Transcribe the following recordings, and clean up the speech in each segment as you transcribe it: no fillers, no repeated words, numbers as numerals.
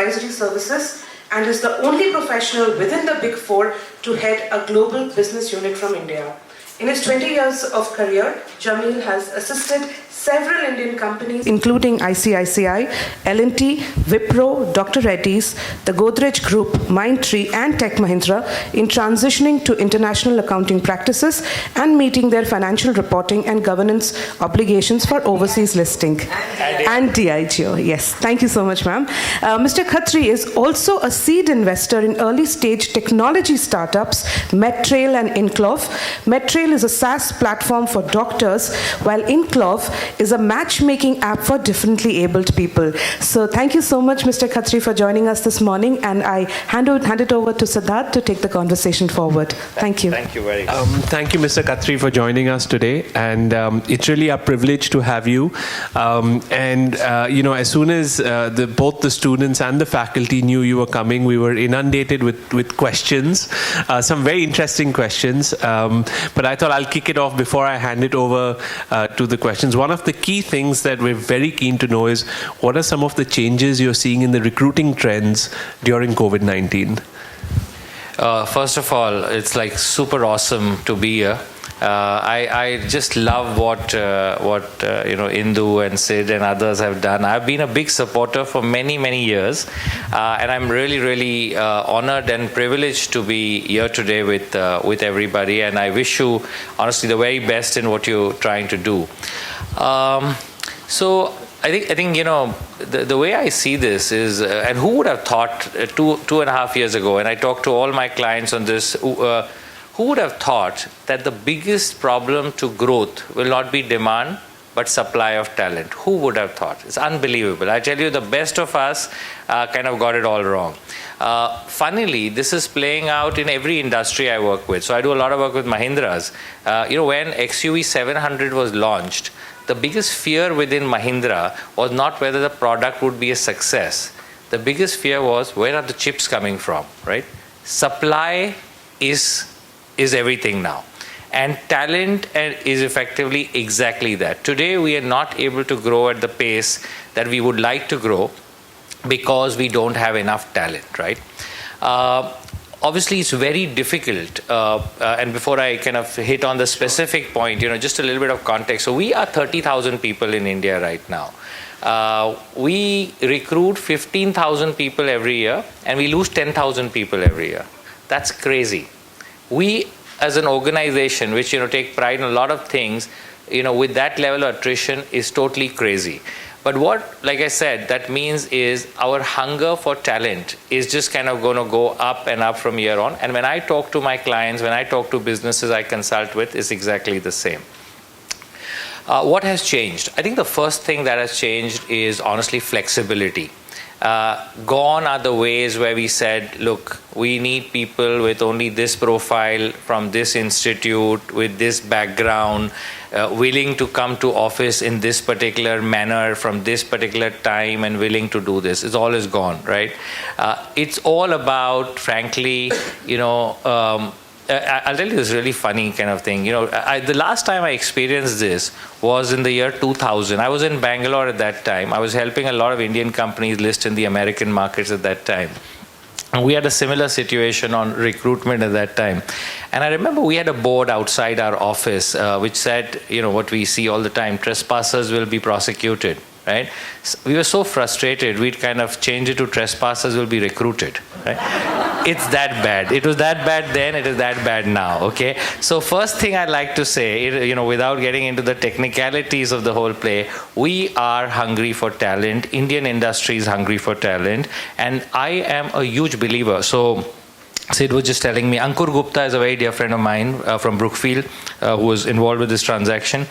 Advisory Services and is the only professional within the Big Four to head a global business unit from India. In his 20 years of career, Jamil has assisted several Indian companies including ICICI, L&T, Wipro, Dr. Reddy's, the Godrej Group, Mindtree and Tech Mahindra in transitioning to international accounting practices and meeting their financial reporting and governance obligations for overseas listing. And DIGO, yes. Thank you so much, ma'am. Mr. Khatri is also a seed investor in early stage technology startups, MedTrail and Inclov. MedTrail is a SaaS platform for doctors, while Inclov is a matchmaking app for differently abled people. So thank you so much, Mr. Khatri, for joining us this morning, and I hand it over to Siddharth to take the conversation forward. Thank you. Thank you very much. Thank you, Mr. Khatri, for joining us today, and it's really a privilege to have you. As soon as both the students and the faculty knew you were coming, we were inundated with questions, some very interesting questions, but I thought I'll kick it off before I hand it over to the questions. One of the key things that we're very keen to know is, what are some of the changes you're seeing in the recruiting trends during COVID-19? First of all, it's like super awesome to be here. I just love what Indu and Sid and others have done. I've been a big supporter for many years, and I'm really honored and privileged to be here today with everybody. And I wish you honestly the very best in what you're trying to do. So I think the way I see this is, and who would have thought 2.5 years ago, and I talked to all my clients on this. Who would have thought that the biggest problem to growth will not be demand, but supply of talent? Who would have thought? It's unbelievable. I tell you, the best of us kind of got it all wrong. Funnily, this is playing out in every industry I work with. So I do a lot of work with Mahindras. When XUV 700 was launched, the biggest fear within Mahindra was not whether the product would be a success. The biggest fear was, where are the chips coming from, right? Supply is everything now. And talent is effectively exactly that. Today, we are not able to grow at the pace that we would like to grow because we don't have enough talent, right? Obviously, it's very difficult. And before I kind of hit on the specific point, just a little bit of context. So we are 30,000 people in India right now. We recruit 15,000 people every year, and we lose 10,000 people every year. That's crazy. We, as an organization, which take pride in a lot of things, with that level of attrition is totally crazy. But what, like I said, that means is our hunger for talent is just kind of going to go up and up from here on. And when I talk to my clients, when I talk to businesses I consult with, it's exactly the same. What has changed? I think the first thing that has changed is honestly flexibility. Gone are the ways where we said, look, we need people with only this profile from this institute, with this background, willing to come to office in this particular manner from this particular time and willing to do this. It's all is gone, right? It's all about, frankly, I'll tell you this really funny kind of thing. The last time I experienced this was in the year 2000. I was in Bangalore at that time. I was helping a lot of Indian companies list in the American markets at that time. And we had a similar situation on recruitment at that time. And I remember we had a board outside our office which said, what we see all the time, trespassers will be prosecuted. Right? So we were so frustrated, we'd kind of change it to trespassers will be recruited. Right? It's that bad. It was that bad then, it is that bad now. Okay? So first thing I'd like to say, without getting into the technicalities of the whole play, we are hungry for talent. Indian industry is hungry for talent. And I am a huge believer. So Sid was just telling me, Ankur Gupta is a very dear friend of mine from Brookfield who was involved with this transaction.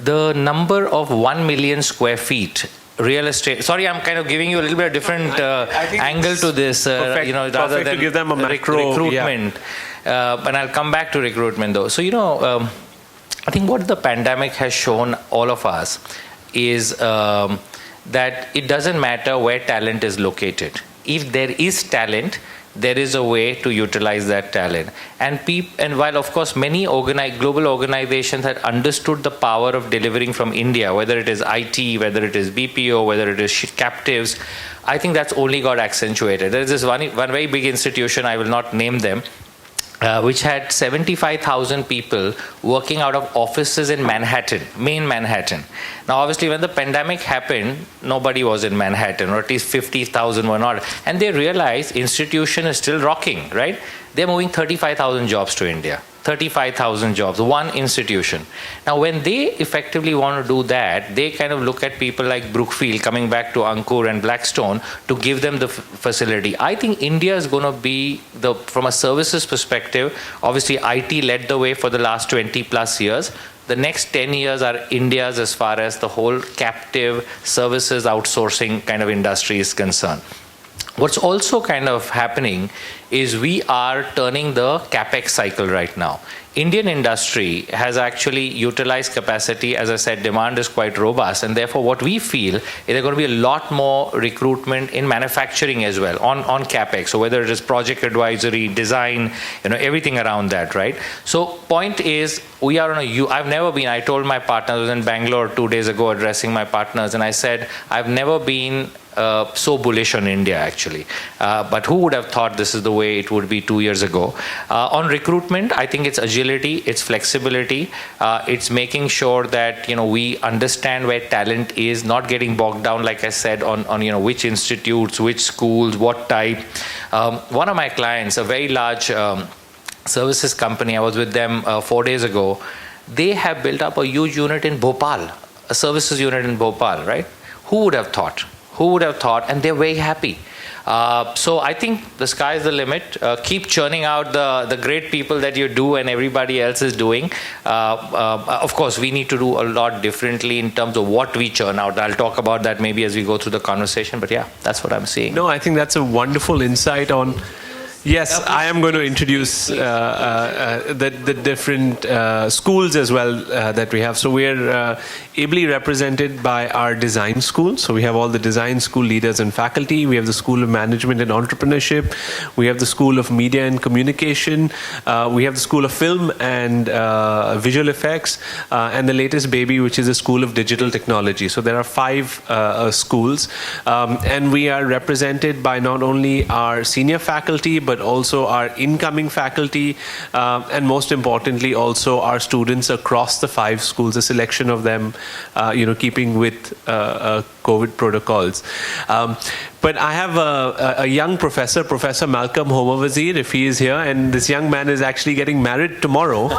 The number of 1 million square feet real estate. Sorry, I'm kind of giving you a little bit of different angle to this. Rather than to give them a macro recruitment. Yeah. And I'll come back to recruitment though. So I think what the pandemic has shown all of us is that it doesn't matter where talent is located. If there is talent, there is a way to utilize that talent. And while, of course, many global organizations had understood the power of delivering from India, whether it is IT, whether it is BPO, whether it is captives, I think that's only got accentuated. There is this one very big institution, I will not name them, which had 75,000 people working out of offices in Manhattan, main Manhattan. Now, obviously, when the pandemic happened, nobody was in Manhattan, or at least 50,000 were not. And they realized institution is still rocking, right? They're moving 35,000 jobs to India. 35,000 jobs, one institution. Now, when they effectively want to do that, they kind of look at people like Brookfield, coming back to Ankur and Blackstone, to give them the facility. I think India is going to be, from a services perspective, obviously IT led the way for the last 20 plus years. The next 10 years are India's as far as the whole captive services outsourcing kind of industry is concerned. What's also kind of happening is we are turning the capex cycle right now. Indian industry has actually utilized capacity. As I said, demand is quite robust, and therefore what we feel is there's going to be a lot more recruitment in manufacturing as well on capex. So whether it is project advisory, design, everything around that, right? So point is, we are on I've never been, I told my partners, I was in Bangalore 2 days ago addressing my partners, and I said, I've never been so bullish on India, actually. But who would have thought this is the way it would be 2 years ago? On recruitment, I think it's agility, it's flexibility, it's making sure that we understand where talent is, not getting bogged down, like I said, on which institutes, which schools, what type. One of my clients, a very large services company, I was with them 4 days ago. They have built up a huge unit in Bhopal, a services unit in Bhopal, right? Who would have thought? Who would have thought? And they're very happy. So I think the sky is the limit. Keep churning out the great people that you do and everybody else is doing. Of course, we need to do a lot differently in terms of what we churn out. I'll talk about that maybe as we go through the conversation. But yeah, that's what I'm seeing. No, I think that's a wonderful insight on... Yes, I am going to introduce the different schools as well that we have. So we're ably represented by our design school. So we have all the design school leaders and faculty. We have the School of Management and Entrepreneurship. We have the School of Media and Communication. We have the School of Film and Visual Effects. And the latest baby, which is the School of Digital Technology. So there are 5 schools. And we are represented by not only our senior faculty, but also our incoming faculty, and most importantly also our students across the 5 schools, a selection of them, keeping with COVID protocols. But I have a young professor, Professor Malcolm Homer Wazir, if he is here, and this young man is actually getting married tomorrow.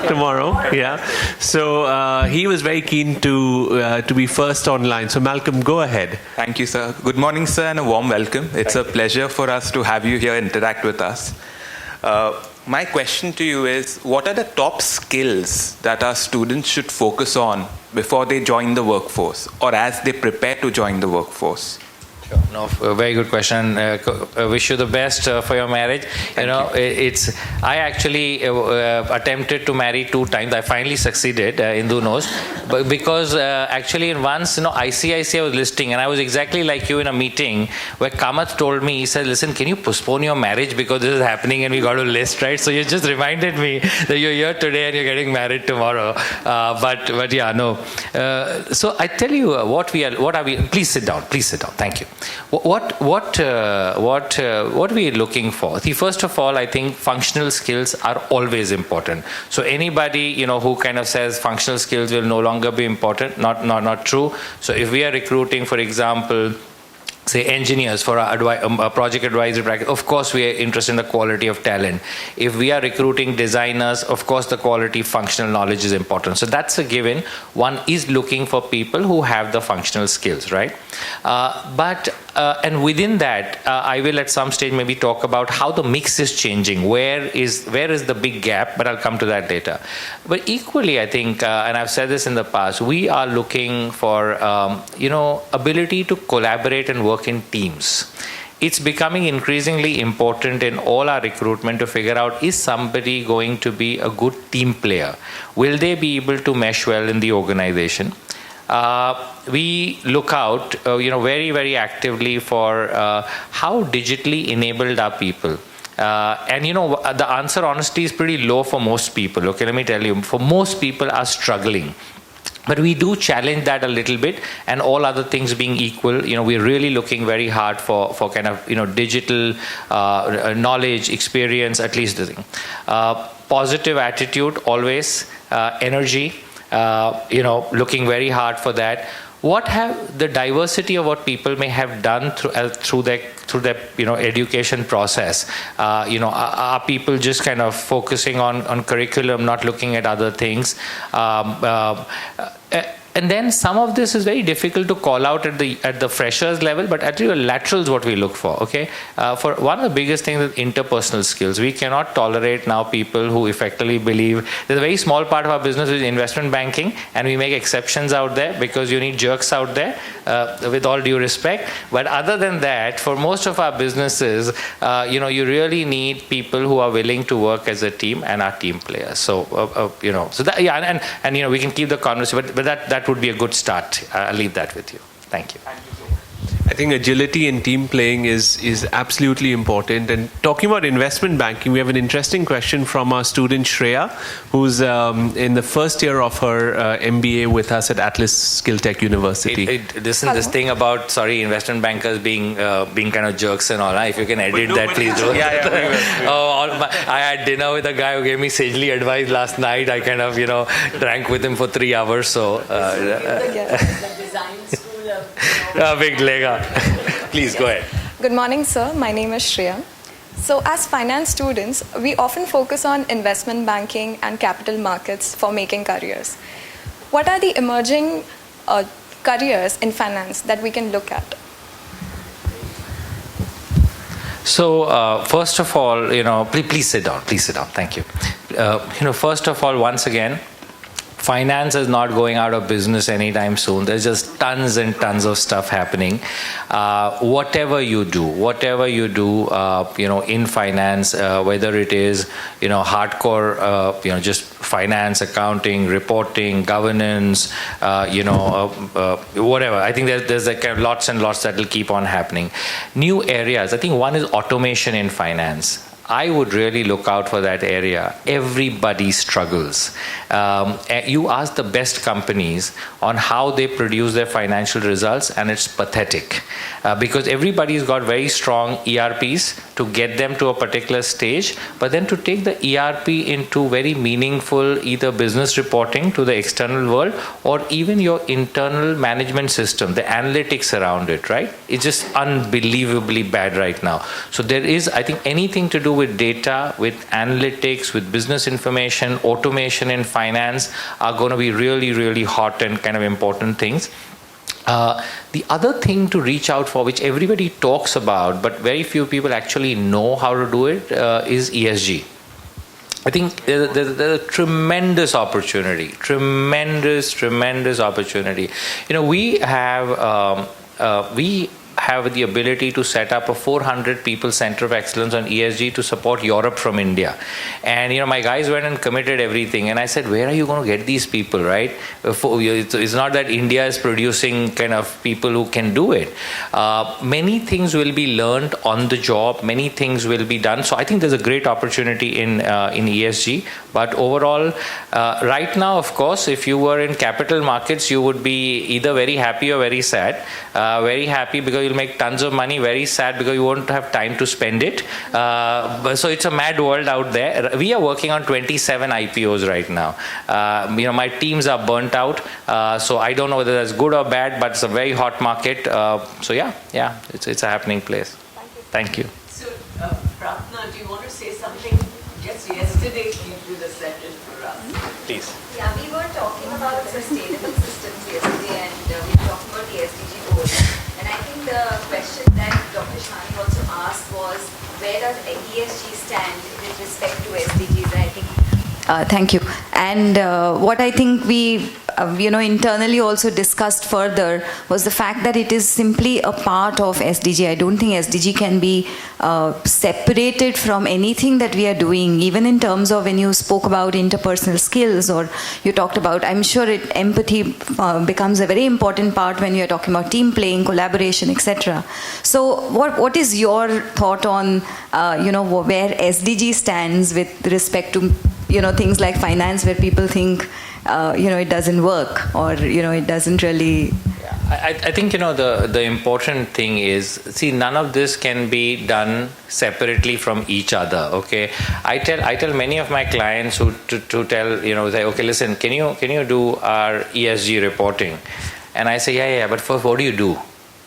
Tomorrow, yeah. So he was very keen to be first online. So Malcolm, go ahead. Thank you, sir. Good morning, sir, and a warm welcome. It's a pleasure for us to have you here interact with us. My question to you is, what are the top skills that our students should focus on before they join the workforce or as they prepare to join the workforce? Sure. No, a very good question. Wish you the best for your marriage. I actually attempted to marry 2 times. I finally succeeded. Indu knows, but because actually once ICICI was listing, and I was exactly like you in a meeting where Kamath told me, he said, "Listen, can you postpone your marriage because this is happening and we got to list, right?" So you just reminded me that you're here today and you're getting married tomorrow. But yeah, no. So I tell you what are we? Please sit down. Please sit down. Thank you. What are we looking for? See, first of all, I think functional skills are always important. So anybody who kind of says functional skills will no longer be important, not true. So if we are recruiting, for example, say engineers for a project advisory practice, of course we are interested in the quality of talent. If we are recruiting designers, of course the quality functional knowledge is important. So that's a given. One is looking for people who have the functional skills, right? And within that, I will at some stage maybe talk about how the mix is changing. Where is the big gap? But I'll come to that later. But equally, I think, and I've said this in the past, we are looking for ability to collaborate and work in teams. It's becoming increasingly important in all our recruitment to figure out, is somebody going to be a good team player? Will they be able to mesh well in the organization? We look out, very, very actively for how digitally enabled are people. And the answer honestly is pretty low for most people. Okay, let me tell you, for most people are struggling. But we do challenge that a little bit, and all other things being equal, we're really looking very hard for kind of, digital knowledge, experience, at least the thing. Positive attitude, always, energy, looking very hard for that. What have the diversity of what people may have done through their education process? Are people just kind of focusing on curriculum, not looking at other things? And then some of this is very difficult to call out at the freshers level, but at the lateral is what we look for. Okay, for one of the biggest things is interpersonal skills. We cannot tolerate now people who effectively believe there's a very small part of our business is investment banking, and we make exceptions out there because you need jerks out there, with all due respect. But other than that, for most of our businesses, you really need people who are willing to work as a team and are team players. So so that, yeah, and we can keep the conversation, but that would be a good start. I'll leave that with you. Thank you. I think agility and team playing is absolutely important. And talking about investment banking, we have an interesting question from our student Shreya, who's in the first year of her MBA with us at Atlas SkillTech University. Listen, this thing about investment bankers being kind of jerks and all. If you can edit that, please do. I had dinner with a guy who gave me sagely advice last night. I kind of drank with him for 3 hours. So. The design school. Big lega. Please go ahead. Good morning, sir. My name is Shreya. So as finance students, we often focus on investment banking and capital markets for making careers. What are the emerging careers in finance that we can look at? So first of all, please sit down. Please sit down. Thank you. First of all, once again, finance is not going out of business anytime soon. There's just tons and tons of stuff happening. Whatever you do, in finance, whether it is, hardcore, just finance, accounting, reporting, governance, whatever. I think there's like lots and lots that will keep on happening. New areas. I think one is automation in finance. I would really look out for that area. Everybody struggles. You ask the best companies on how they produce their financial results, and it's pathetic. Because everybody's got very strong ERPs to get them to a particular stage, but then to take the ERP into very meaningful either business reporting to the external world or even your internal management system, the analytics around it, right? It's just unbelievably bad right now. So there is, I think, anything to do with data, with analytics, with business information, automation in finance are going to be really, really hot and kind of important things. The other thing to reach out for, which everybody talks about, but very few people actually know how to do it, is ESG. I think there's a tremendous opportunity, tremendous opportunity. We have the ability to set up a 400 people center of excellence on ESG to support Europe from India. And my guys went and committed everything, and I said, where are you going to get these people, right? It's not that India is producing kind of people who can do it. Many things will be learned on the job, many things will be done. So I think there's a great opportunity in ESG. But overall, right now, of course, if you were in capital markets, you would be either very happy or very sad. Very happy because you'll make tons of money, very sad because you won't have time to spend it. So it's a mad world out there. We are working on 27 IPOs right now. My teams are burnt out, so I don't know whether that's good or bad, but it's a very hot market. So yeah, it's a happening place. Thank you. So, Pratna, do you want to say something? Just yesterday you did a session for us. Please. Yeah, we were talking about sustainable systems yesterday, and we were talking about the SDG goals. And I think the question that Dr. Shani also asked was, where does ESG stand with respect to SDGs? I think. Thank you. And what I think internally also discussed further was the fact that it is simply a part of SDG. I don't think SDG can be separated from anything that we are doing, even in terms of when you spoke about interpersonal skills, or you talked about, I'm sure empathy becomes a very important part when you're talking about team playing, collaboration, etc. So what is your thought on where SDG stands with respect to things like finance, where people think it doesn't work, or it doesn't really. I think the important thing is, see, none of this can be done separately from each other. Okay, I tell many of my clients who to tell say, okay, listen, can you do our ESG reporting? And I say, yeah, but first, what do you do?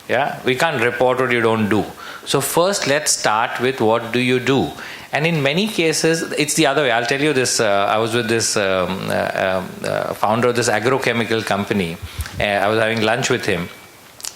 Yeah, we can't report what you don't do. So first, let's start with what do you do. And in many cases, it's the other way. I'll tell you this. I was with this founder of this agrochemical company. I was having lunch with him.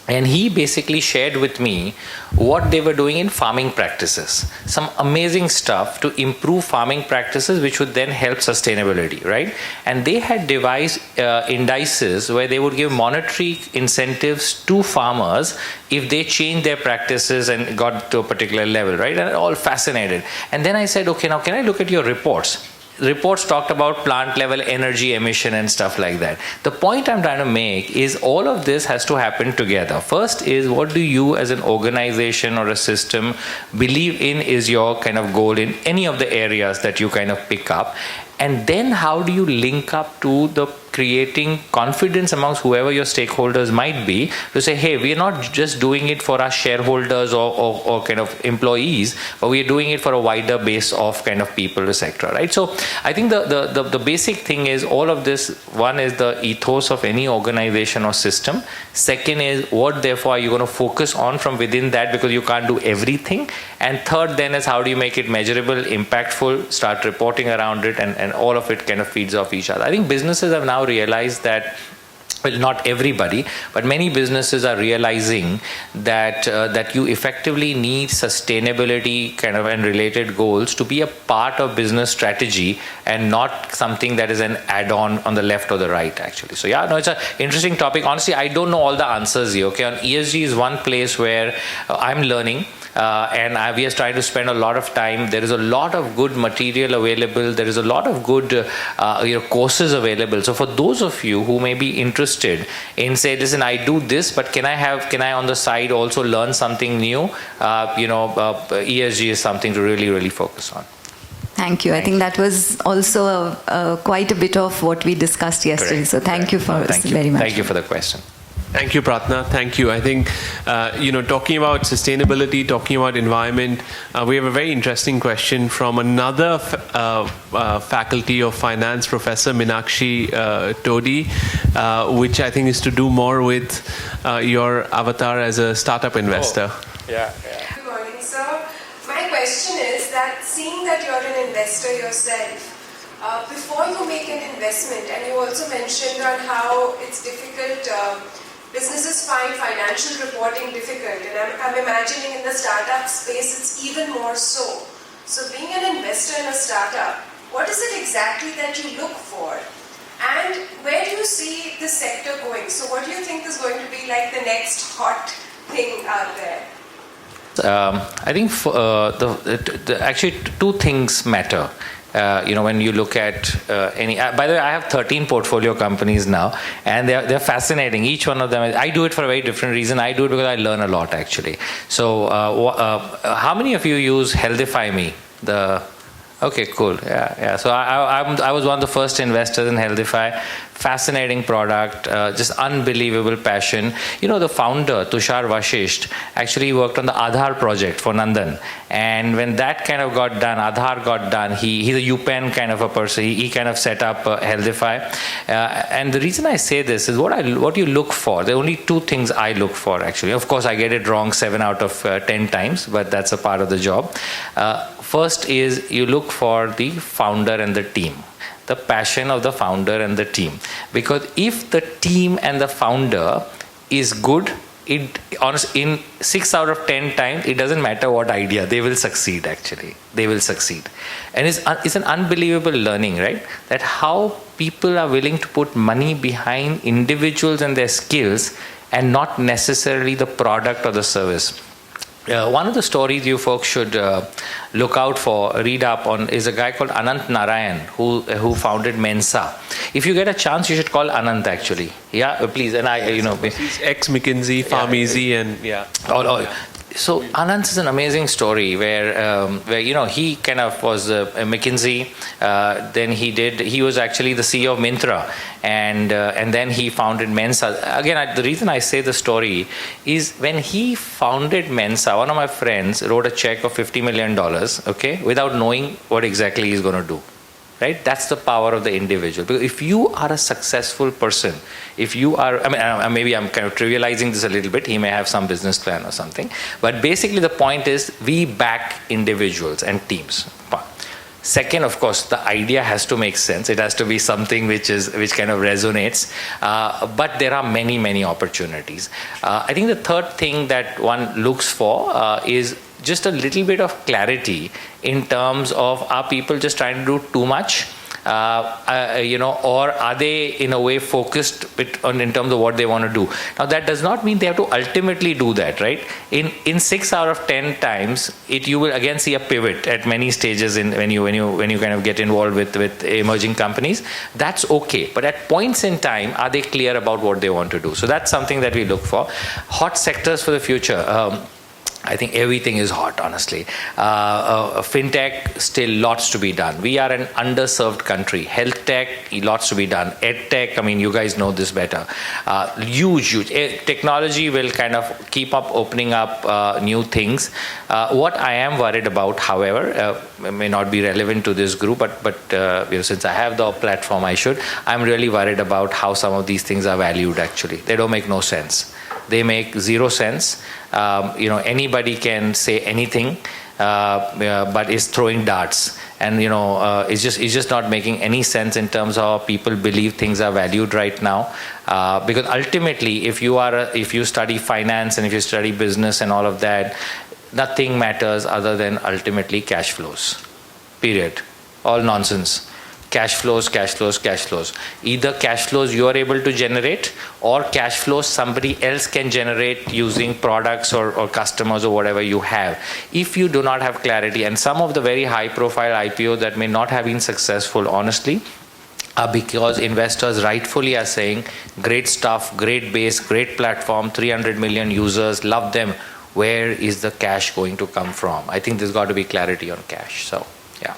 And he basically shared with me what they were doing in farming practices. Some amazing stuff to improve farming practices, which would then help sustainability, right? And they had devised indices where they would give monetary incentives to farmers if they changed their practices and got to a particular level, right? And all fascinated. And then I said, okay, now can I look at your reports? Reports talked about plant level energy emission and stuff like that. The point I'm trying to make is all of this has to happen together. First is, what do you as an organization or a system believe in is your kind of goal in any of the areas that you kind of pick up? And then how do you link up to the creating confidence amongst whoever your stakeholders might be to say, hey, we're not just doing it for our shareholders or kind of employees, but we're doing it for a wider base of kind of people, etc. Right? So I think the basic thing is all of this. One is the ethos of any organization or system. Second is what therefore are you going to focus on from within that, because you can't do everything. And third then is how do you make it measurable, impactful, start reporting around it, and all of it kind of feeds off each other. I think businesses have now realized that, well, not everybody, but many businesses are realizing that that you effectively need sustainability kind of and related goals to be a part of business strategy and not something that is an add-on on the left or the right, actually. So yeah, no, it's an interesting topic. Honestly, I don't know all the answers here. Okay, on ESG is one place where I'm learning. And we are trying to spend a lot of time. There is a lot of good material available. There is a lot of good courses available. So for those of you who may be interested in, say, listen, I do this, but can I on the side also learn something new? ESG is something to really, really focus on. Thank you. I think that was also quite a bit of what we discussed yesterday. Correct. So thank you for very much. Thank you for the question. Thank you, Pratna. Thank you. I think, talking about sustainability, talking about environment, we have a very interesting question from another faculty of finance, Professor Meenakshi Todi, which I think is to do more with your avatar as a startup investor. Oh, yeah. Good morning, sir. My question is that, seeing that you're an investor yourself, before you make an investment, and you also mentioned on how it's difficult, businesses find financial reporting difficult, and I'm imagining in the startup space it's even more so. So being an investor in a startup, what is it exactly that you look for? And where do you see the sector going? So what do you think is going to be like the next hot thing out there? I think actually two things matter. When you look at any. By the way, I have 13 portfolio companies now, and they're fascinating. Each one of them. I do it for a very different reason. I do it because I learn a lot, actually. So, how many of you use Healthify Me? Okay, cool. Yeah. So I was one of the first investors in Healthify. Fascinating product, just unbelievable passion. The founder, Tushar Vashisht, actually worked on the Aadhaar project for Nandan. And when that kind of got done, Aadhaar got done, he's a UPenn kind of a person. He kind of set up Healthify. And the reason I say this is what you look for. There are only two things I look for, actually. Of course, I get it wrong 7 out of 10 times, but that's a part of the job. First is you look for the founder and the team. The passion of the founder and the team. Because if the team and the founder is good, in 6 out of 10 times, it doesn't matter what idea, they will succeed actually. They will succeed. And it's an unbelievable learning, right? That how people are willing to put money behind individuals and their skills and not necessarily the product or the service. One of the stories you folks should look out for, read up on, is a guy called Anant Narayan who founded Mensa. If you get a chance, you should call Anant actually. Yeah, please. And he's ex-McKinsey, Farmeasy, and yeah. So Anant is an amazing story where he kind of was a McKinsey. Then he was actually the CEO of Myntra, and then he founded Mensa. Again, the reason I say the story is when he founded Mensa, one of my friends wrote a check of $50 million, okay, without knowing what exactly he's going to do. Right? That's the power of the individual. Because if you are a successful person, if you are, maybe I'm kind of trivializing this a little bit, he may have some business plan or something, but basically the point is we back individuals and teams. Second, of course, the idea has to make sense. It has to be something which kind of resonates. But there are many, many opportunities. I think the third thing that one looks for is just a little bit of clarity in terms of, are people just trying to do too much? Or are they in a way focused in terms of what they want to do? Now that does not mean they have to ultimately do that, right? In 6 out of 10 times, you will again see a pivot at many stages when you kind of get involved with emerging companies. That's okay, but at points in time, are they clear about what they want to do? So that's something that we look for. Hot sectors for the future. I think everything is hot, honestly. Fintech, still lots to be done. We are an underserved country. Health tech, lots to be done. Ed tech, you guys know this better. Huge. Technology will kind of keep up opening up new things. What I am worried about, however, may not be relevant to this group, but since I have the platform, I'm really worried about how some of these things are valued, actually. They don't make no sense. They make zero sense. Anybody can say anything, but is throwing darts, and it's just not making any sense in terms of how people believe things are valued right now. Because ultimately, if you study finance and if you study business and all of that, nothing matters other than ultimately cash flows. Period. All nonsense. Cash flows. Either cash flows you are able to generate, or cash flows somebody else can generate using products or customers or whatever you have. If you do not have clarity, and some of the very high profile IPOs that may not have been successful, honestly, are because investors rightfully are saying, great stuff, great base, great platform, 300 million users, love them. Where is the cash going to come from? I think there's got to be clarity on cash. So, yeah.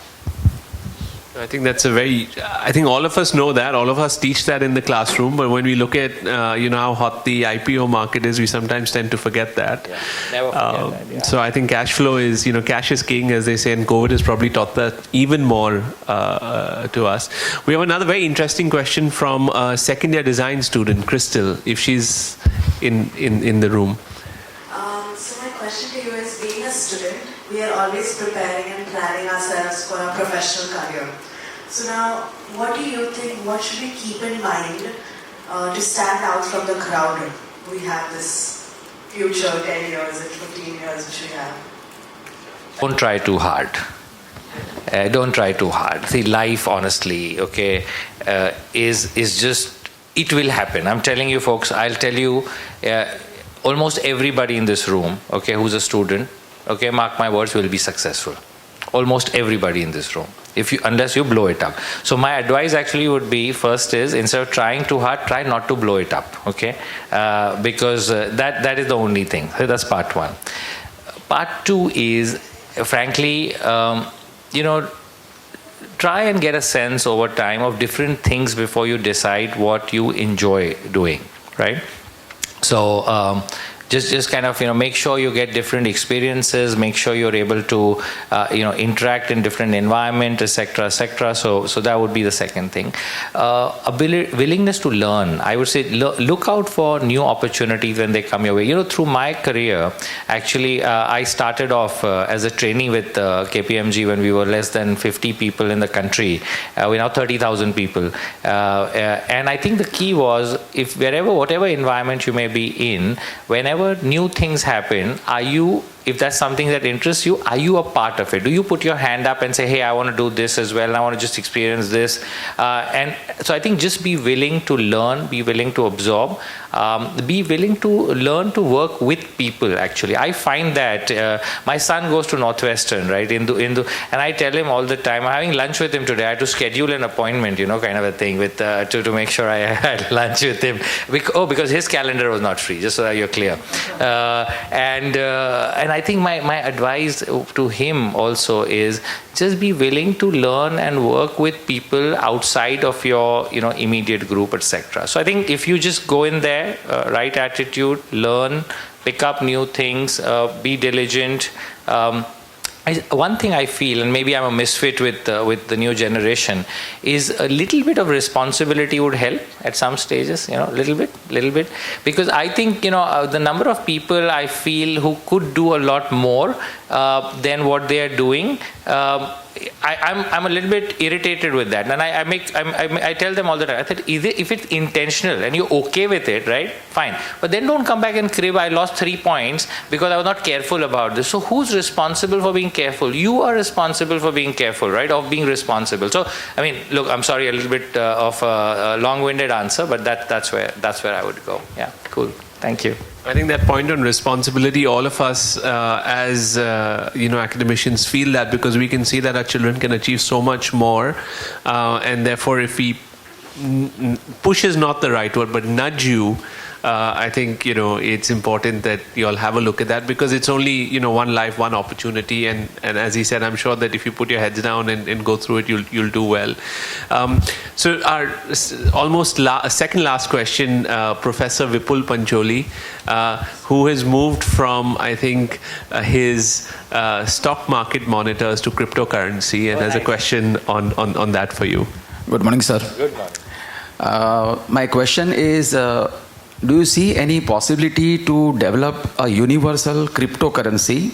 I think that's I think all of us know that, all of us teach that in the classroom, but when we look at, how hot the IPO market is, we sometimes tend to forget that. Yeah, never forget that, yeah. So I think cash flow is, cash is king, as they say, and COVID has probably taught that even more to us. We have another very interesting question from a second year design student, Crystal, if she's in the room. So my question to you is, being a student, we are always preparing and planning ourselves for a professional career. So now, what do you think, what should we keep in mind to stand out from the crowd? We have this future 10 years and 15 years which we have. Don't try too hard. Don't try too hard. See, life, honestly, is just, it will happen. I'm telling you, folks, I'll tell you, almost everybody in this room, who's a student, mark my words, will be successful. Almost everybody in this room, unless you blow it up. So my advice actually would be, first is, instead of trying too hard, try not to blow it up, because that is the only thing. So that's part one. Part two is, frankly, try and get a sense over time of different things before you decide what you enjoy doing, right? So just kind of make sure you get different experiences, make sure you're able to interact in different environment, etc. So that would be the second thing. Willingness to learn. I would say look out for new opportunities when they come your way. Through my career, actually, I started off as a trainee with KPMG when we were less than 50 people in the country. We're now 30,000 people, and I think the key was, whatever environment you may be in, whenever whenever new things happen, if that's something that interests you, are you a part of it? Do you put your hand up and say, hey, I want to do this as well, and I want to just experience this? And so I think just be willing to learn, be willing to absorb, be willing to learn to work with people, actually. I find that my son goes to Northwestern, right, and I tell him all the time, I'm having lunch with him today, I had to schedule an appointment, kind of a thing, with to make sure I had lunch with him. Because his calendar was not free, just so that you're clear. And I think my advice to him also is just be willing to learn and work with people outside of your immediate group, etc. So I think if you just go in there, right attitude, learn, pick up new things, be diligent. One thing I feel, and maybe I'm a misfit with the new generation, is a little bit of responsibility would help at some stages, little bit. Because I think, the number of people I feel who could do a lot more than what they are doing, I'm a little bit irritated with that, and I tell them all the time. I said, if it's intentional and you're okay with it, right, fine. But then don't come back and crib, I lost 3 points because I was not careful about this. So who's responsible for being careful? You are responsible for being careful, right? Of being responsible. So look, I'm sorry, a little bit of a long-winded answer, but that's where I would go. Yeah, cool. Thank you. I think that point on responsibility, all of us as academicians feel that, because we can see that our children can achieve so much more, and therefore if we push is not the right word, but nudge you, I think it's important that you all have a look at that, because it's only one life, one opportunity, and as he said, I'm sure that if you put your heads down and go through it, you'll do well. So our almost second last question, Professor Vipul Pancholi, who has moved from, I think, his stock market monitors to cryptocurrency, and has a question on that for you. Good morning, sir. Good morning. My question is, do you see any possibility to develop a universal cryptocurrency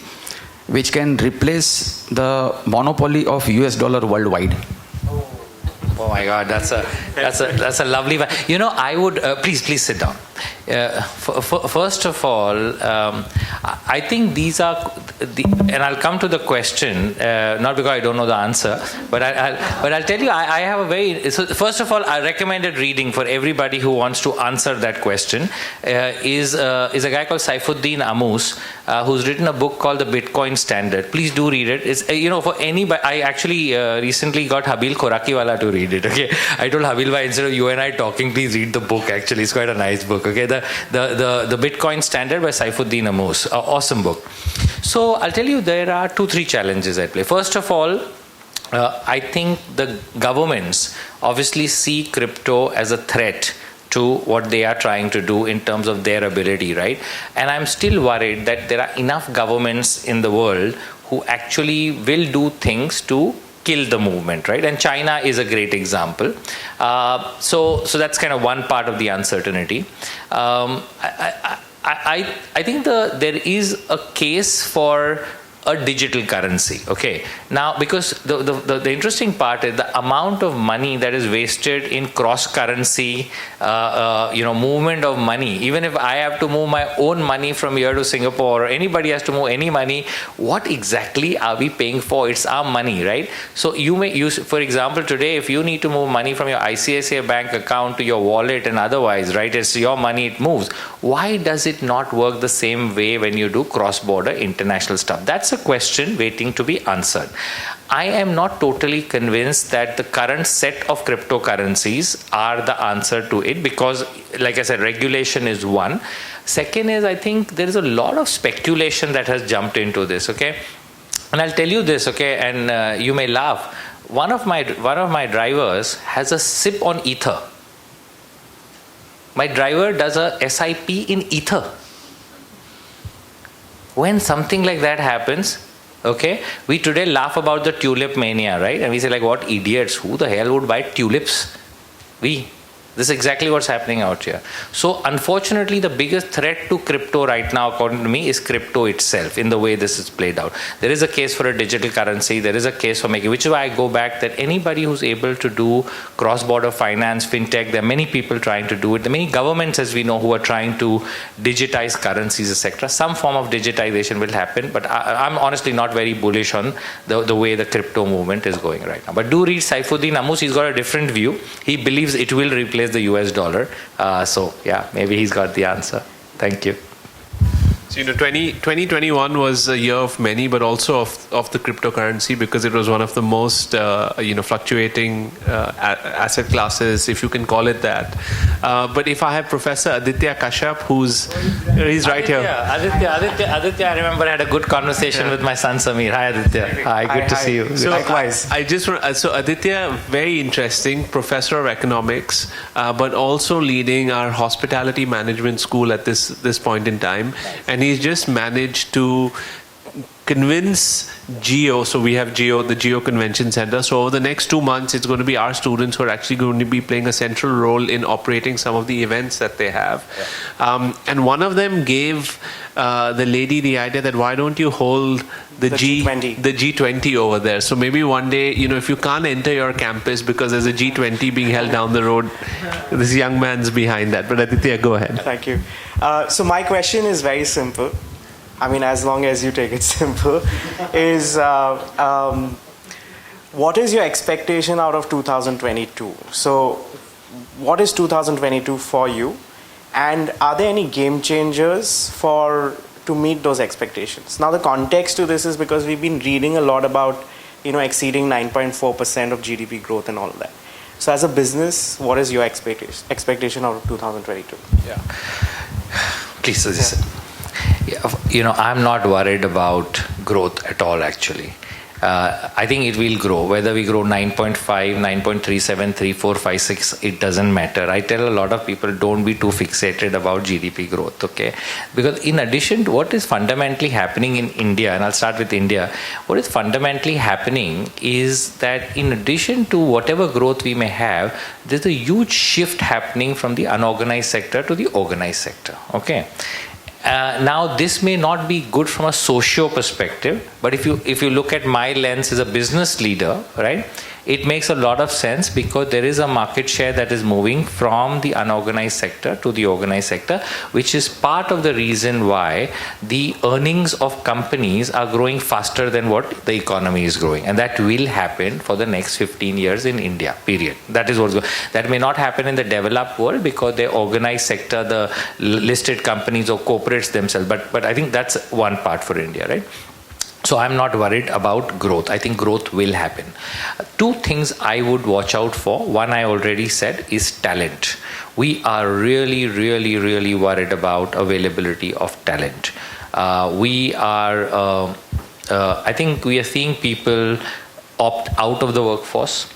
which can replace the monopoly of US dollar worldwide? Oh my God, that's a lovely one. I would please sit down. First of all, I think these are and I'll come to the question, not because I don't know the answer, but I'll tell you, I have a very, so first of all, I recommended reading for everybody who wants to answer that question is a guy called Saifuddin Ammous, who's written a book called The Bitcoin Standard. Please do read it. It's for anybody. I actually recently got Habil Khorakiwala to read it. Okay, I told Habil, instead of you and I talking, please read the book. Actually, it's quite a nice book. Okay, the Bitcoin Standard by Saifuddin Ammous, awesome book. So I'll tell you, there are 2-3 challenges at play. First of all, I think the governments obviously see crypto as a threat to what they are trying to do in terms of their ability, right? And I'm still worried that there are enough governments in the world who actually will do things to kill the movement, right? And China is a great example. So that's kind of one part of the uncertainty. I think there is a case for a digital currency. Okay. Now, because the interesting part is the amount of money that is wasted in cross-currency, movement of money. Even if I have to move my own money from here to Singapore, or anybody has to move any money, what exactly are we paying for? It's our money, right? So you may use, for example, today, if you need to move money from your ICICI bank account to your wallet and otherwise, right? It's your money, it moves. Why does it not work the same way when you do cross-border international stuff? That's a question waiting to be answered. I am not totally convinced that the current set of cryptocurrencies are the answer to it, because, like I said, regulation is one. Second is, I think there is a lot of speculation that has jumped into this, okay? And I'll tell you this, okay, and you may laugh. One of my drivers has a SIP on Ether. My driver does a SIP in Ether. When something like that happens, okay, we today laugh about the tulip mania, right? And we say, like, what idiots, who the hell would buy tulips? We. This is exactly what's happening out here. So unfortunately, the biggest threat to crypto right now, according to me, is crypto itself in the way this is played out. There is a case for a digital currency. There is a case for making, which is why I go back that anybody who's able to do cross-border finance, fintech, there are many people trying to do it. There are many governments, as we know, who are trying to digitize currencies, etc. Some form of digitization will happen, but I'm honestly not very bullish on the way the crypto movement is going right now. But do read Saifuddin Amus. He's got a different view. He believes it will replace the US dollar. So yeah, maybe he's got the answer. Thank you. So, 2021 was a year of many, but also of the cryptocurrency, because it was one of the most, fluctuating asset classes, if you can call it that. But if I have Professor Aditya Kashyap, he's right here. Aditya, I remember I had a good conversation with my son Samir. Hi, Aditya. Hi, good to see you. So likewise. So Aditya, very interesting, professor of economics, but also leading our hospitality management school at this point in time. And he's just managed to convince Geo, so we have the Geo Convention Center. So over the next 2 months, it's going to be our students who are actually going to be playing a central role in operating some of the events that they have. Yeah. And one of them gave the lady the idea that why don't you hold the G20 over there? So maybe one day, if you can't enter your campus because there's a G20 being held down the road, this young man's behind that. But Aditya, go ahead. Thank you. So my question is very simple. I mean, as long as you take it simple, is what is your expectation out of 2022? So what is 2022 for you? And are there any game changers to meet those expectations? Now, the context to this is because we've been reading a lot about, exceeding 9.4% of GDP growth and all of that. So as a business, what is your expectation out of 2022? Yeah. Please, Sir. Yeah, I'm not worried about growth at all, actually. I think it will grow. Whether we grow 9.5, 9.37, 3, 4, 5, 6, it doesn't matter. I tell a lot of people, don't be too fixated about GDP growth, okay? Because in addition to what is fundamentally happening in India, and I'll start with India, what is fundamentally happening is that in addition to whatever growth we may have, there's a huge shift happening from the unorganized sector to the organized sector, okay? Now, this may not be good from a socio perspective, but if you look at my lens as a business leader, right, it makes a lot of sense because there is a market share that is moving from the unorganized sector to the organized sector, which is part of the reason why the earnings of companies are growing faster than what the economy is growing. And that will happen for the next 15 years in India, period. That is what's going. That may not happen in the developed world because the organized sector, the listed companies or corporates themselves, but I think that's one part for India, right? So I'm not worried about growth. I think growth will happen. Two things I would watch out for. One I already said is talent. We are really, really, really worried about availability of talent. I think we are seeing people opt out of the workforce.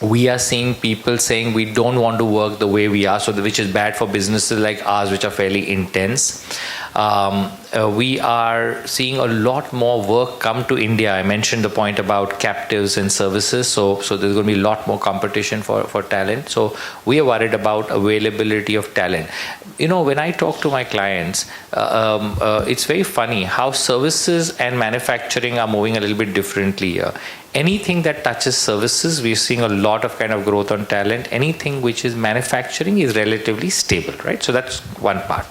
We are seeing people saying we don't want to work the way we are, which is bad for businesses like ours, which are fairly intense. We are seeing a lot more work come to India. I mentioned the point about captives and services, so there's going to be a lot more competition for talent. So we are worried about availability of talent. When I talk to my clients, it's very funny how services and manufacturing are moving a little bit differently here. Anything that touches services, we're seeing a lot of kind of growth on talent. Anything which is manufacturing is relatively stable, right? So that's one part.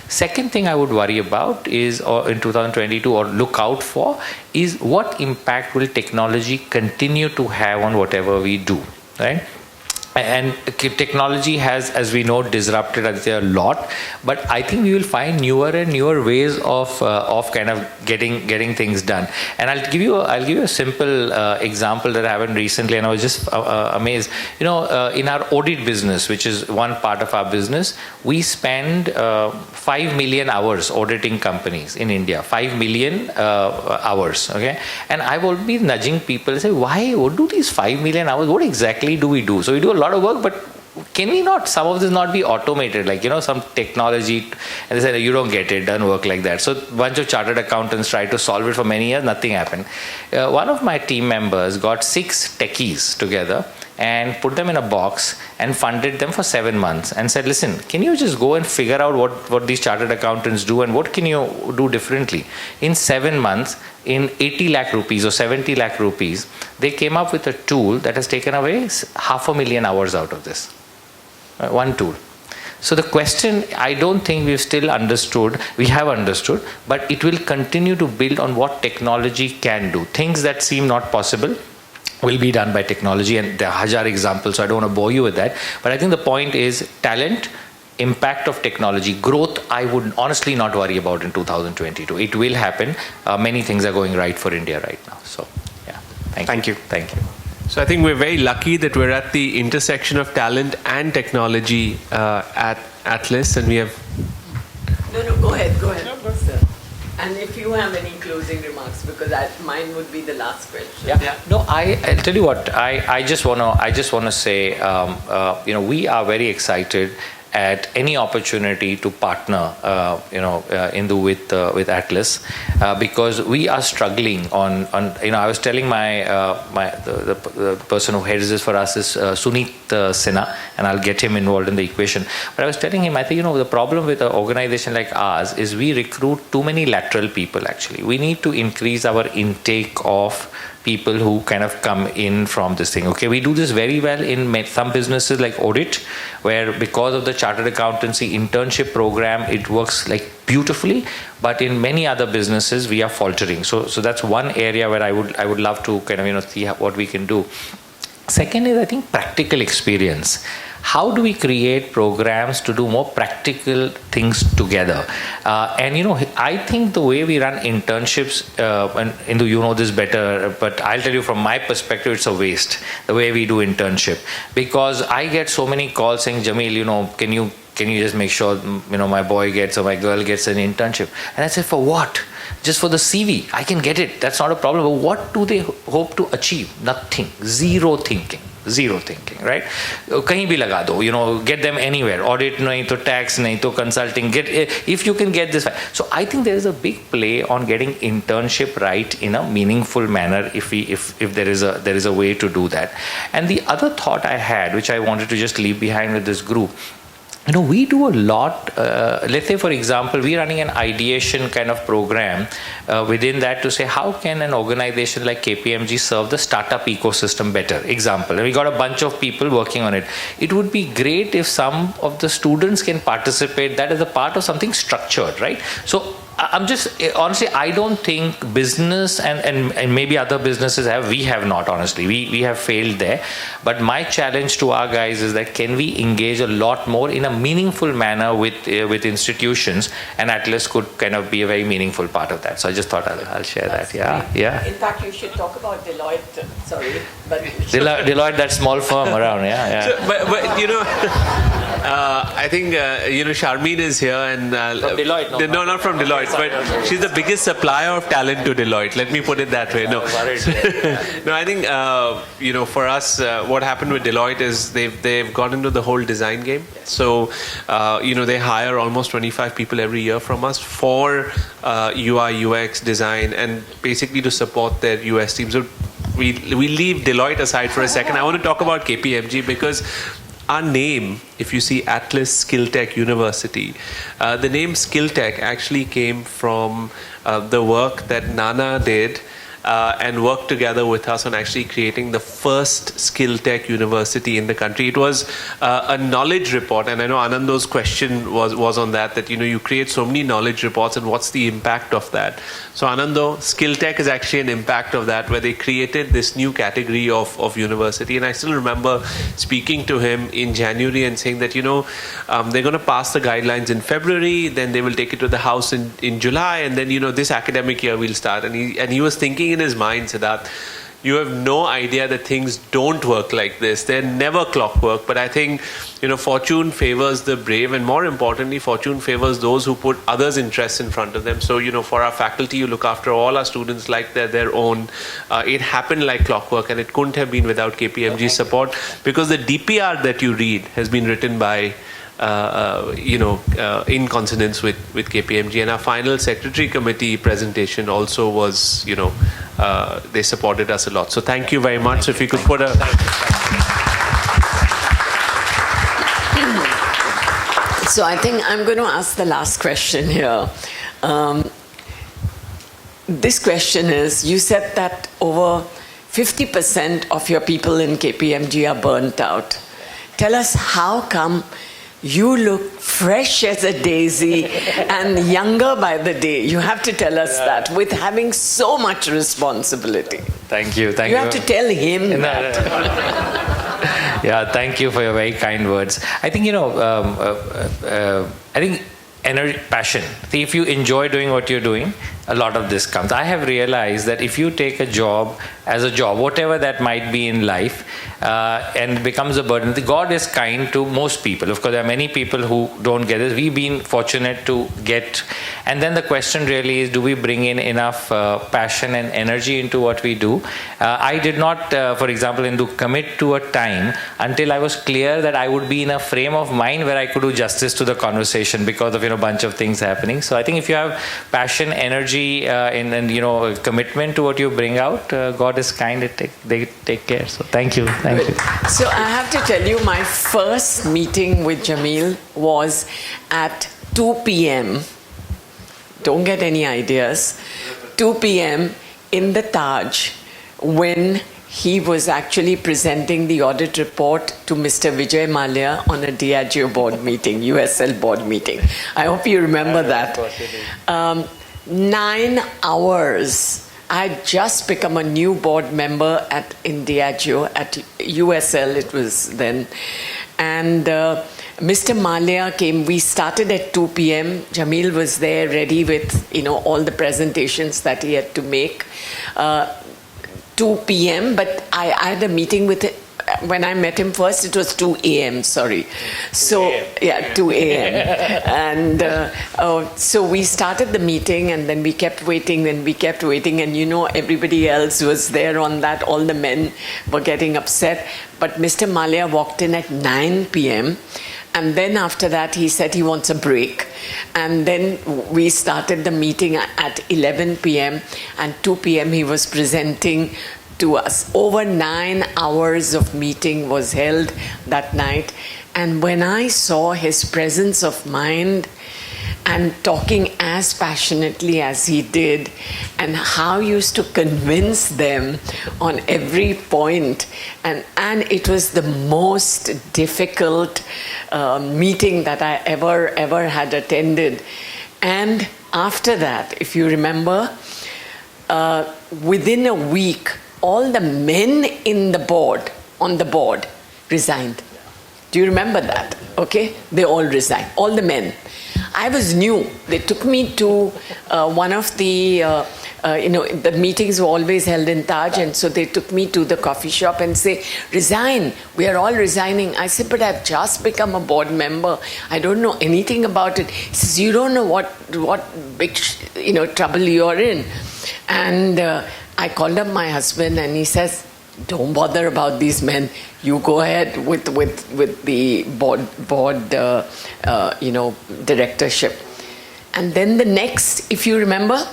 Second thing I would worry about is, or in 2022, or look out for, is what impact will technology continue to have on whatever we do, right? And technology has, as we know, disrupted a lot. But I think we will find newer and newer ways of kind of getting things done. And I'll give you a simple example that happened recently, and I was just amazed. In our audit business, which is one part of our business, we spend 5 million hours auditing companies in India. 5 million hours. Okay, and I've always been nudging people to say, why? What do these 5 million hours? What exactly do we do? So we do a lot of work, but can we not, some of this not be automated, like, some technology, and they said, you don't get it, doesn't work like that. So a bunch of chartered accountants tried to solve it for many years, nothing happened. One of my team members got 6 techies together and put them in a box and funded them for 7 months and said, listen, can you just go and figure out what these chartered accountants do and what can you do differently? In 7 months, in 80 lakh rupees or 70 lakh rupees, they came up with a tool that has taken away 500,000 hours out of this. One tool. So the question, I don't think we've still understood, we have understood, but it will continue to build on what technology can do. Things that seem not possible will be done by technology, and there are 1,000 examples, so I don't want to bore you with that. But I think the point is talent, impact of technology, growth, I would honestly not worry about in 2022. It will happen. Many things are going right for India right now. So, yeah. Thank you. Thank you. So I think we're very lucky that we're at the intersection of talent and technology at Atlas, and we have... No, go ahead. No, sir. And if you have any closing remarks, because mine would be the last question. Yeah. No, I'll tell you what. I just wanna say, we are very excited at any opportunity to partner, with Atlas, because we are struggling on. I was telling the person who heads this for us is Sunit Sinha, and I'll get him involved in the equation. But I was telling him, I think the problem with an organization like ours is we recruit too many lateral people. Actually, we need to increase our intake of people who kind of come in from this thing. Okay, we do this very well in some businesses like audit, where because of the chartered accountancy internship program, it works like beautifully. But in many other businesses, we are faltering. So that's one area where I would love to kind of see what we can do. Second is, I think, practical experience. How do we create programs to do more practical things together? I think the way we run internships, and Indu, you know this better, but I'll tell you from my perspective, it's a waste, the way we do internship. Because I get so many calls saying, Jamil, can you just make sure, my boy gets or my girl gets an internship? And I said, for what? Just for the CV. I can get it. That's not a problem. But what do they hope to achieve? Nothing. Zero thinking, right? Kahin bhi laga do, get them anywhere. Audit nahi to tax nahi to consulting. If you can get this. So I think there is a big play on getting internship right in a meaningful manner if there is a way to do that. And the other thought I had, which I wanted to just leave behind with this group, we do a lot. Let's say, for example, we're running an ideation kind of program within that to say, how can an organization like KPMG serve the startup ecosystem better? Example, and we got a bunch of people working on it. It would be great if some of the students can participate that as a part of something structured, right? So I'm just, honestly, I don't think business and maybe other businesses we have not, honestly. We have failed there. But my challenge to our guys is that can we engage a lot more in a meaningful manner with institutions, and Atlas could kind of be a very meaningful part of that. So I just thought I'll share that. Yeah. In fact, you should talk about Deloitte. Sorry, but Deloitte, that small firm around. Yeah. So, but I think Charmaine is here, and from Deloitte. No, not from Deloitte. But she's the biggest supplier of talent to Deloitte. Let me put it that way. No, no. I think for us, what happened with Deloitte is they've got into the whole design game. So they hire almost 25 people every year from us for UI UX design, and basically to support their US team. So we leave Deloitte aside for a second. I want to talk about KPMG because our name, if you see Atlas SkillTech University, the name SkillTech actually came from the work that Nana did and worked together with us on actually creating the first SkillTech university in the country. It was a knowledge report, and I know Anando's question was on that you create so many knowledge reports, and what's the impact of that? So Anando, SkillTech is actually an impact of that, where they created this new category of university. And I still remember speaking to him in January and saying that they're going to pass the guidelines in February, then they will take it to the House in July, and then this academic year we'll start. And he was thinking in his mind, Siddharth, you have no idea that things don't work like this. They're never clockwork. But I think, fortune favors the brave, and more importantly, fortune favors those who put others' interests in front of them. So, for our faculty, you look after all our students like they're their own. It happened like clockwork, and it couldn't have been without KPMG's support, because the DPR that you read has been written by in consonance with KPMG, and our final secretary committee presentation also was, they supported us a lot. So thank you very much. So if you could put a So I think I'm going to ask the last question here. This question is, you said that over 50% of your people in KPMG are burnt out. Tell us how come you look fresh as a daisy and younger by the day. You have to tell us that with having so much responsibility. Thank you. You have to tell him that. Yeah, thank you for your very kind words. I think, I think energy, passion. See, if you enjoy doing what you're doing, a lot of this comes. I have realized that if you take a job as a job, whatever that might be in life, and becomes a burden, God is kind to most people. Of course, there are many people who don't get this. We've been fortunate to get, and then the question really is, do we bring in enough passion and energy into what we do? I did not, for example, commit to a time until I was clear that I would be in a frame of mind where I could do justice to the conversation because of a bunch of things happening. So I think if you have passion, energy, and commitment to what you bring out, God is kind. They take care. So thank you. Thank you. So I have to tell you, my first meeting with Jamil was at 2 p.m. Don't get any ideas. 2 p.m. in the Taj, when he was actually presenting the audit report to Mr. Vijay Mallya on a Diageo board meeting, USL board meeting. I hope you remember that. 9 hours. I had just become a new board member in Diageo, at USL it was then. And Mr. Mallya came, we started at 2 p.m. Jamil was there ready with, all the presentations that he had to make. 2 p.m., but I had a meeting with him. When I met him first, it was 2 a.m., sorry. So, 2 a.m. And so we started the meeting, and then we kept waiting, and everybody else was there on that. All the men were getting upset. But Mr. Mallya walked in at 9 p.m., and then after that, he said he wants a break. And then we started the meeting at 11 p.m. and 2 p.m. he was presenting to us. Over 9 hours of meeting was held that night. And when I saw his presence of mind and talking as passionately as he did, and how he used to convince them on every point, and it was the most difficult meeting that I ever had attended. And after that, if you remember, within a week, all the men on the board resigned. Do you remember that? Okay, they all resigned, all the men. I was new. They took me to one of the, the meetings were always held in Taj, and so they took me to the coffee shop and say, resign, we are all resigning. I said, but I've just become a board member. I don't know anything about it. He says, you don't know what big, trouble you're in. And I called up my husband, and he says, don't bother about these men. You go ahead with the board directorship. And then the next, if you remember,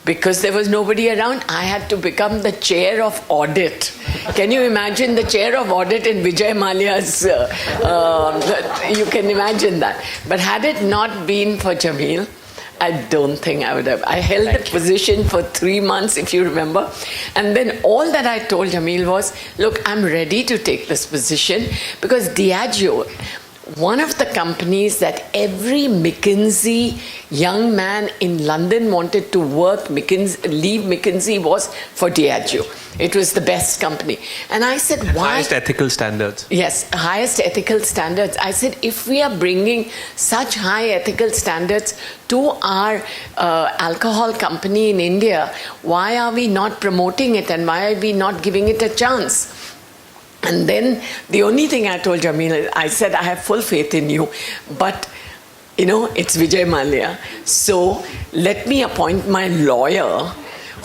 because there was nobody around, I had to become the chair of audit. Can you imagine the chair of audit in Vijay Mallya's? You can imagine that. But had it not been for Jamil, I don't think I would have. I held the position for 3 months, if you remember. And then all that I told Jamil was, look, I'm ready to take this position, because Diageo, one of the companies that every McKinsey young man in London wanted to leave McKinsey was for Diageo. It was the best company. And I said, why? Highest ethical standards. Yes, highest ethical standards. I said, if we are bringing such high ethical standards to our alcohol company in India, why are we not promoting it, and why are we not giving it a chance? And then the only thing I told Jamil, I said, I have full faith in you, but it's Vijay Mallya. So let me appoint my lawyer,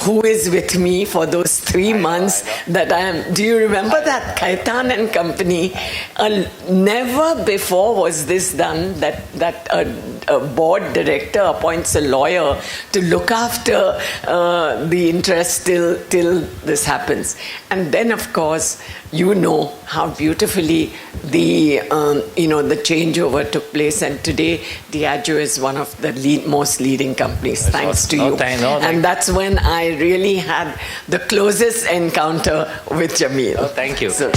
who is with me for those 3 months that I am. Do you remember that? Khaitan and Company. Never before was this done, that a board director appoints a lawyer to look after the interest till this happens. And then, of course, you know how beautifully the the changeover took place, and today Diageo is one of the most leading companies. Thanks to you. And that's when I really had the closest encounter with Jamil. Thank you. So,